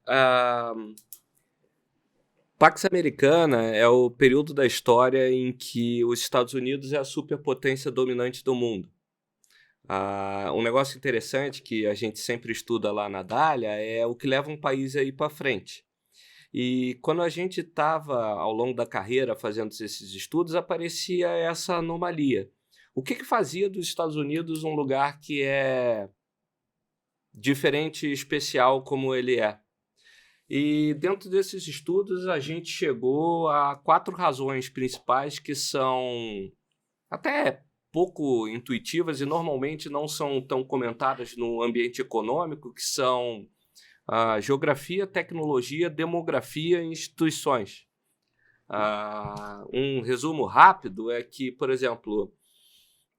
a Pax Americana é o período da história em que os Estados Unidos é a superpotência dominante do mundo. Um negócio interessante que a gente sempre estuda lá na Dália é o que leva um país aí para frente. E quando a gente estava ao longo da carreira fazendo esses estudos, aparecia essa anomalia. O que fazia dos Estados Unidos um lugar que é diferente e especial como ele é? E dentro desses estudos a gente chegou a 4 razões principais que são até pouco intuitivas e normalmente não são tão comentadas no ambiente econômico, que são a geografia, tecnologia, demografia e instituições. Um resumo rápido é que, por exemplo,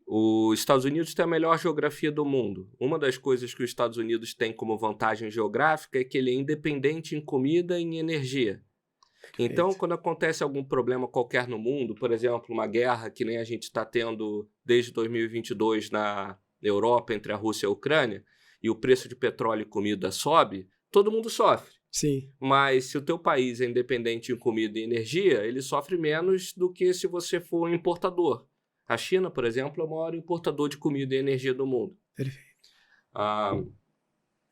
os Estados Unidos tem a melhor geografia do mundo. Uma das coisas que os Estados Unidos tem como vantagem geográfica é que ele é independente em comida e em energia. Então, quando acontece algum problema qualquer no mundo, por exemplo, uma guerra que nem a gente está tendo desde 2022 na Europa entre a Rússia e a Ucrânia, e o preço de petróleo e comida sobe, todo mundo sofre. Sim. Mas se o teu país é independente em comida e energia, ele sofre menos do que se você for um importador. A China, por exemplo, é o maior importador de comida e energia do mundo. Perfeito.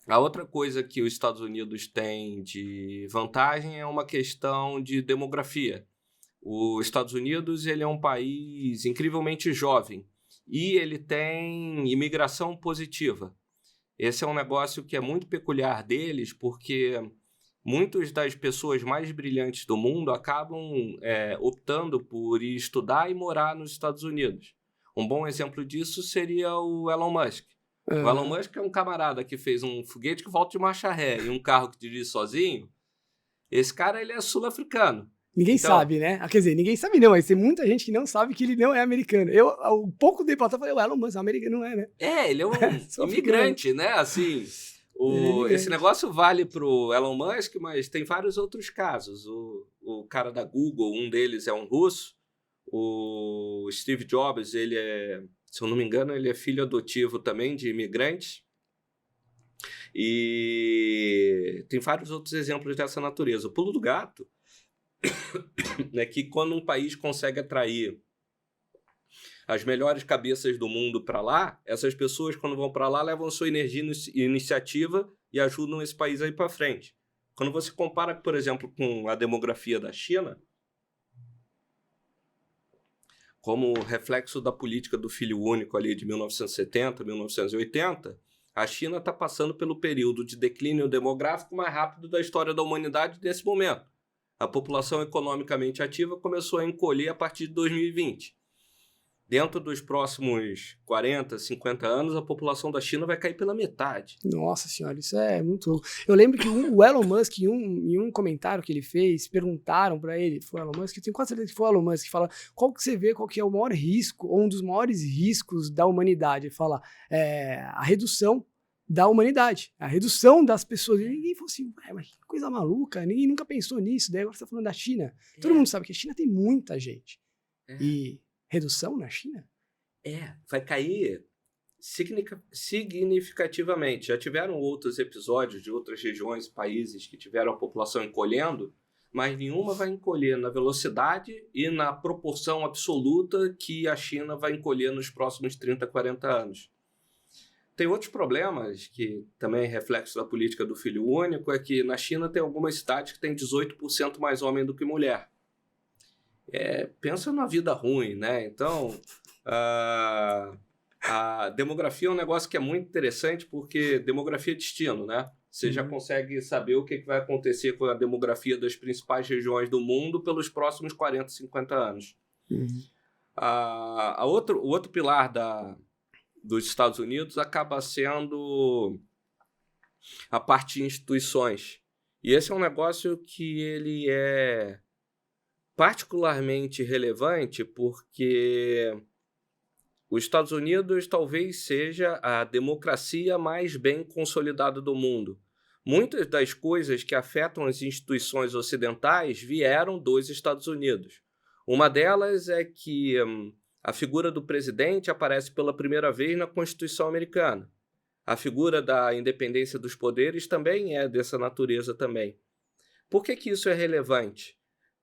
A outra coisa que os Estados Unidos têm de vantagem é uma questão de demografia. Os Estados Unidos ele é um país incrivelmente jovem e ele tem imigração positiva. Esse é um negócio que é muito peculiar deles, porque muitas das pessoas mais brilhantes do mundo acabam optando por ir estudar e morar nos Estados Unidos. Um bom exemplo disso seria o Elon Musk. O Elon Musk é um camarada que fez um foguete que volta de marcha ré e um carro que dirige sozinho. Esse cara ele é sul-africano. Ninguém sabe, né? Quer dizer, ninguém sabe não, mas tem muita gente que não sabe que ele não é americano. Eu, há um pouco tempo atrás, falei, o Elon Musk americano não é, né? Ele é um imigrante, né? Assim, esse negócio vale pro Elon Musk, mas tem vários outros casos. O cara da Google, um deles é um russo. O Steve Jobs, ele é, se eu não me engano, ele é filho adotivo também de imigrantes. E tem vários outros exemplos dessa natureza. O pulo do gato é que quando um país consegue atrair as melhores cabeças do mundo para lá, essas pessoas, quando vão para lá, levam sua energia e iniciativa e ajudam esse país a ir para frente. Quando você compara, por exemplo, com a demografia da China, como reflexo da política do filho único ali de 1970, 1980, a China está passando pelo período de declínio demográfico mais rápido da história da humanidade nesse momento. A população economicamente ativa começou a encolher a partir de 2020. Dentro dos próximos 40, 50 anos, a população da China vai cair pela metade. Nossa senhora, isso é muito louco. Eu lembro que o Elon Musk, em um comentário que ele fez, perguntaram para ele, foi o Elon Musk, eu tenho quase certeza que foi o Elon Musk, que fala, qual que você vê, qual que é o maior risco, ou um dos maiores riscos da humanidade? Ele fala, a redução da humanidade, a redução das pessoas. E ninguém falou assim, mas que coisa maluca, ninguém nunca pensou nisso, daí agora você tá falando da China. Todo mundo sabe que a China tem muita gente. E redução na China? Vai cair significativamente. Já tiveram outros episódios de outras regiões, países que tiveram a população encolhendo, mas nenhuma vai encolher na velocidade e na proporção absoluta que a China vai encolher nos próximos 30, 40 anos. Tem outros problemas que também é reflexo da política do filho único, é que na China tem algumas cidades que têm 18% mais homem do que mulher. Pensa na vida ruim, né? Então, a demografia é um negócio que é muito interessante porque demografia é destino, né? Você já consegue saber o que vai acontecer com a demografia das principais regiões do mundo pelos próximos 40, 50 anos. O outro pilar dos Estados Unidos acaba sendo a parte de instituições. E esse é um negócio que ele é particularmente relevante porque os Estados Unidos talvez seja a democracia mais bem consolidada do mundo. Muitas das coisas que afetam as instituições ocidentais vieram dos Estados Unidos. Uma delas é que a figura do presidente aparece pela primeira vez na Constituição americana. A figura da independência dos poderes também é dessa natureza também. Por que isso é relevante?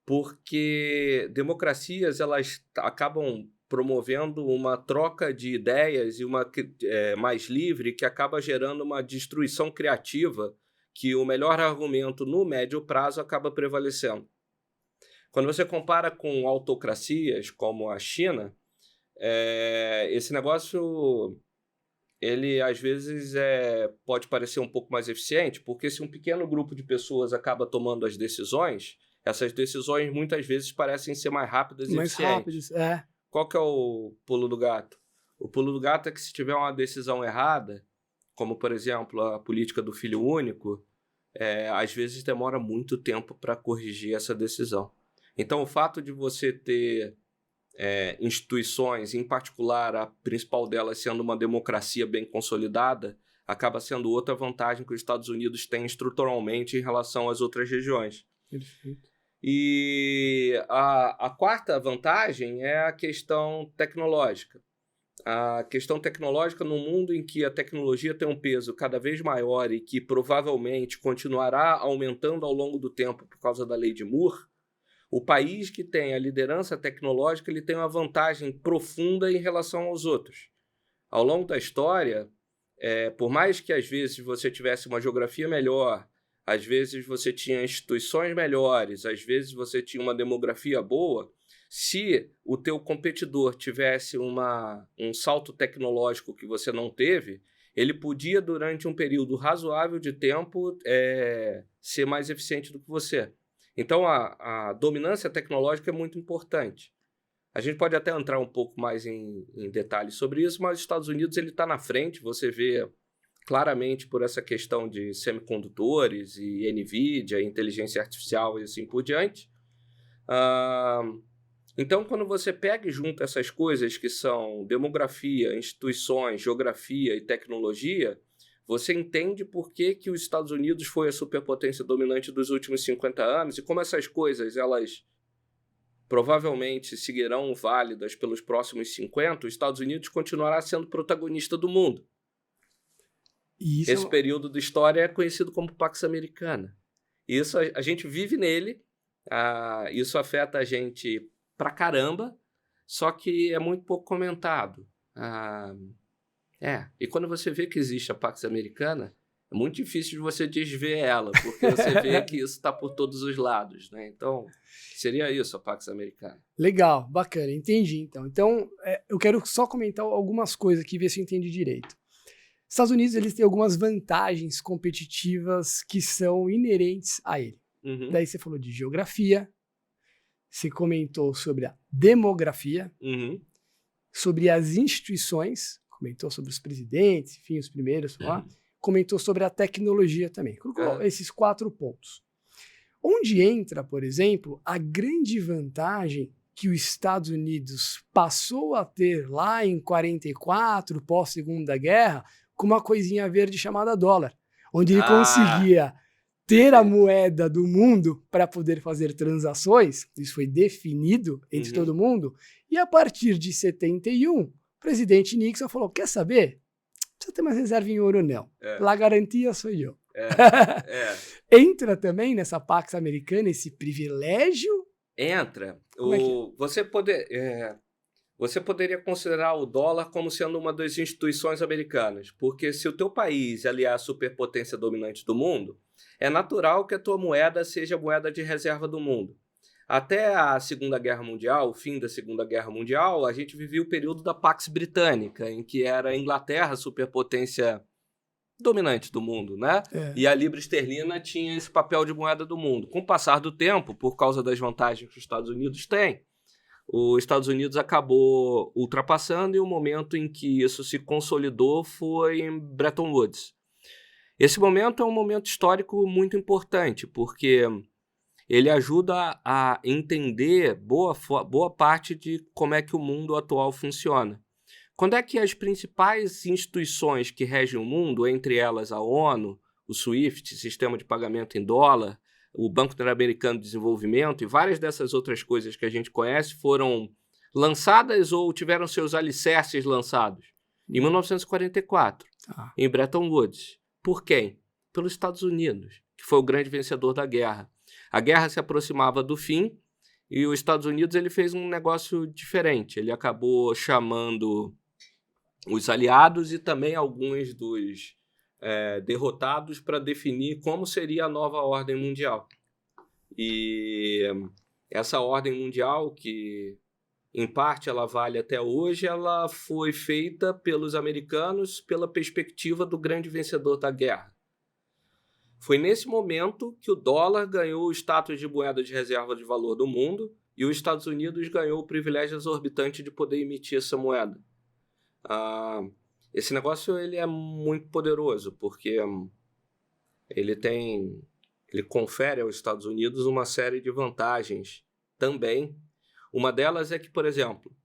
Porque democracias elas acabam promovendo uma troca de ideias e uma mais livre que acaba gerando uma destruição criativa que o melhor argumento no médio prazo acaba prevalecendo. Quando você compara com autocracias como a China, esse negócio ele às vezes pode parecer um pouco mais eficiente, porque se um pequeno grupo de pessoas acaba tomando as decisões, essas decisões muitas vezes parecem ser mais rápidas e eficientes. Qual que é o pulo do gato? O pulo do gato é que se tiver uma decisão errada, como por exemplo a política do filho único, às vezes demora muito tempo para corrigir essa decisão. Então o fato de você ter instituições, em particular a principal delas sendo uma democracia bem consolidada, acaba sendo outra vantagem que os Estados Unidos têm estruturalmente em relação às outras regiões. Perfeito. E a quarta vantagem é a questão tecnológica. A questão tecnológica num mundo em que a tecnologia tem um peso cada vez maior e que provavelmente continuará aumentando ao longo do tempo por causa da lei de Moore, o país que tem a liderança tecnológica ele tem uma vantagem profunda em relação aos outros. Ao longo da história, por mais que às vezes você tivesse uma geografia melhor, às vezes você tinha instituições melhores, às vezes você tinha uma demografia boa, se o teu competidor tivesse um salto tecnológico que você não teve, ele podia, durante um período razoável de tempo, ser mais eficiente do que você. Então, a dominância tecnológica é muito importante. A gente pode até entrar um pouco mais em detalhes sobre isso, mas os Estados Unidos está na frente, você vê claramente por essa questão de semicondutores e NVIDIA, inteligência artificial e assim por diante. Então, quando você pega e junta essas coisas que são demografia, instituições, geografia e tecnologia, você entende por que os Estados Unidos foi a superpotência dominante dos últimos 50 anos e como essas coisas elas provavelmente seguirão válidas pelos próximos 50, os Estados Unidos continuará sendo protagonista do mundo. Esse período da história é conhecido como Pax Americana. Isso a gente vive nele, isso afeta a gente pra caramba, só que é muito pouco comentado. E quando você vê que existe a Pax Americana, é muito difícil de você desver ela, porque você vê que isso está por todos os lados, né? Então, seria isso a Pax Americana. Legal, bacana, entendi então. Então, eu quero só comentar algumas coisas aqui, ver se eu entendi direito. Estados Unidos eles têm algumas vantagens competitivas que são inerentes a ele. Uhum. Daí você falou de geografia, você comentou sobre a demografia, uhum. sobre as instituições, comentou sobre os presidentes, enfim, os primeiros, comentou sobre a tecnologia também. Colocou esses 4 pontos. Onde entra, por exemplo, a grande vantagem que os Estados Unidos passou a ter lá em 44, pós-Segunda Guerra, com uma coisinha verde chamada dólar, onde ele conseguia ter a moeda do mundo para poder fazer transações, isso foi definido entre todo mundo, e a partir de 71, o presidente Nixon falou, quer saber? Não precisa ter mais reserva em ouro não, la garantia sou eu. Entra também nessa Pax Americana esse privilégio? Entra. Você poderia considerar o dólar como sendo uma das instituições americanas, porque se o teu país aliar a superpotência dominante do mundo, é natural que a tua moeda seja a moeda de reserva do mundo. Até a Segunda Guerra Mundial, o fim da Segunda Guerra Mundial, a gente vivia o período da Pax Britânica, em que era a Inglaterra a superpotência dominante do mundo, né? E a libra esterlina tinha esse papel de moeda do mundo. Com o passar do tempo, por causa das vantagens que os Estados Unidos têm, os Estados Unidos acabou ultrapassando e o momento em que isso se consolidou foi em Bretton Woods. Esse momento é um momento histórico muito importante, porque ele ajuda a entender boa parte de como é que o mundo atual funciona. Quando é que as principais instituições que regem o mundo, entre elas a ONU, o SWIFT, Sistema de Pagamento em Dólar, o Banco Interamericano de Desenvolvimento e várias dessas outras coisas que a gente conhece foram lançadas ou tiveram seus alicerces lançados? Em 1944, em Bretton Woods. Por quem? Pelos Estados Unidos, que foi o grande vencedor da guerra. A guerra se aproximava do fim e os Estados Unidos ele fez um negócio diferente. Ele acabou chamando os aliados e também alguns dos derrotados para definir como seria a nova ordem mundial. E essa ordem mundial, que em parte ela vale até hoje, ela foi feita pelos americanos pela perspectiva do grande vencedor da guerra. Foi nesse momento que o dólar ganhou o status de moeda de reserva de valor do mundo e os Estados Unidos ganhou o privilégio exorbitante de poder emitir essa moeda. Esse negócio ele é muito poderoso, porque ele confere aos Estados Unidos uma série de vantagens também. Uma delas é que, por exemplo,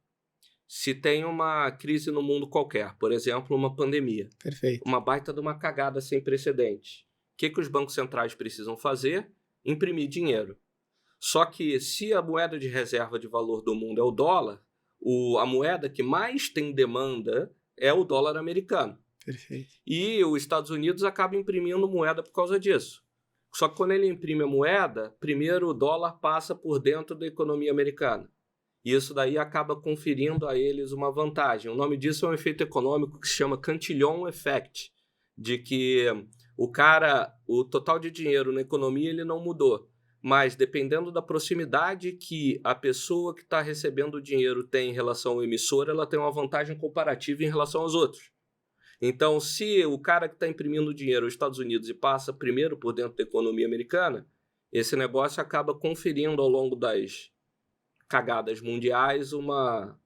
se tem uma crise no mundo qualquer, por exemplo, uma pandemia, Perfeito. Uma baita de uma cagada sem precedentes, o que os bancos centrais precisam fazer? Imprimir dinheiro. Só que se a moeda de reserva de valor do mundo é o dólar, a moeda que mais tem demanda é o dólar americano. Perfeito. E os Estados Unidos acabam imprimindo moeda por causa disso. Só que quando ele imprime a moeda, primeiro o dólar passa por dentro da economia americana. E isso daí acaba conferindo a eles uma vantagem. O nome disso é um efeito econômico que se chama Cantillon Effect, de que o total de dinheiro na economia ele não mudou, mas dependendo da proximidade que a pessoa que está recebendo o dinheiro tem em relação ao emissor, ela tem uma vantagem comparativa em relação aos outros. Então, se o cara que está imprimindo dinheiro aos Estados Unidos e passa primeiro por dentro da economia americana, esse negócio acaba conferindo ao longo das cagadas mundiais uma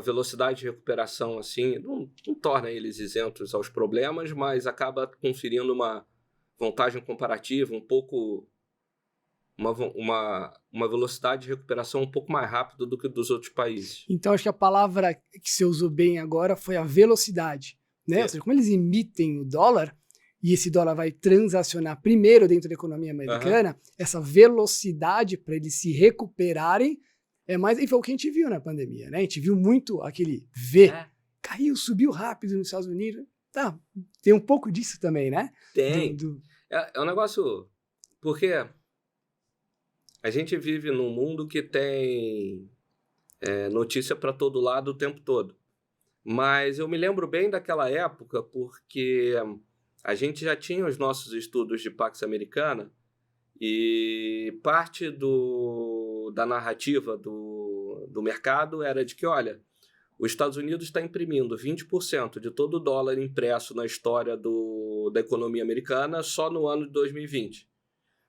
velocidade de recuperação assim, não torna eles isentos aos problemas, mas acaba conferindo uma vantagem comparativa, uma velocidade de recuperação um pouco mais rápida do que dos outros países. Então, acho que a palavra que você usou bem agora foi a velocidade, né? Ou seja, como eles emitem o dólar, e esse dólar vai transacionar primeiro dentro da economia americana, essa velocidade para eles se recuperarem é mais... E foi o que a gente viu na pandemia, né? A gente viu muito aquele V, caiu, subiu rápido nos Estados Unidos. Tá, tem um pouco disso também, né? Tem. É um negócio... Porque a gente vive num mundo que tem notícia para todo lado o tempo todo. Mas eu me lembro bem daquela época porque a gente já tinha os nossos estudos de Pax Americana e parte da narrativa do mercado era de que, olha, os Estados Unidos está imprimindo 20% de todo o dólar impresso na história da economia americana só no ano de 2020.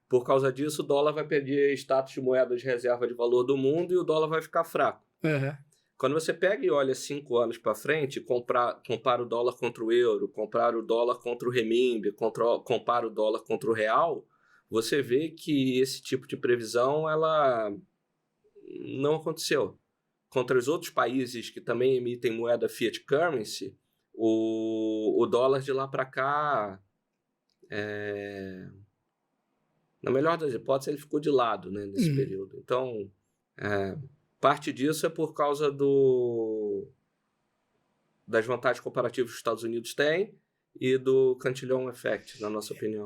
Por causa disso, o dólar vai perder status de moeda de reserva de valor do mundo e o dólar vai ficar fraco. Quando você pega e olha 5 anos para frente, compara o dólar contra o euro, compara o dólar contra o renminbi, compara o dólar contra o real, você vê que esse tipo de previsão ela não aconteceu. Contra os outros países que também emitem moeda fiat currency, o dólar de lá para cá, na melhor das hipóteses, ele ficou de lado, né, nesse período. Então, parte disso é por causa das vantagens comparativas que os Estados Unidos têm e do Cantillon Effect, na nossa opinião.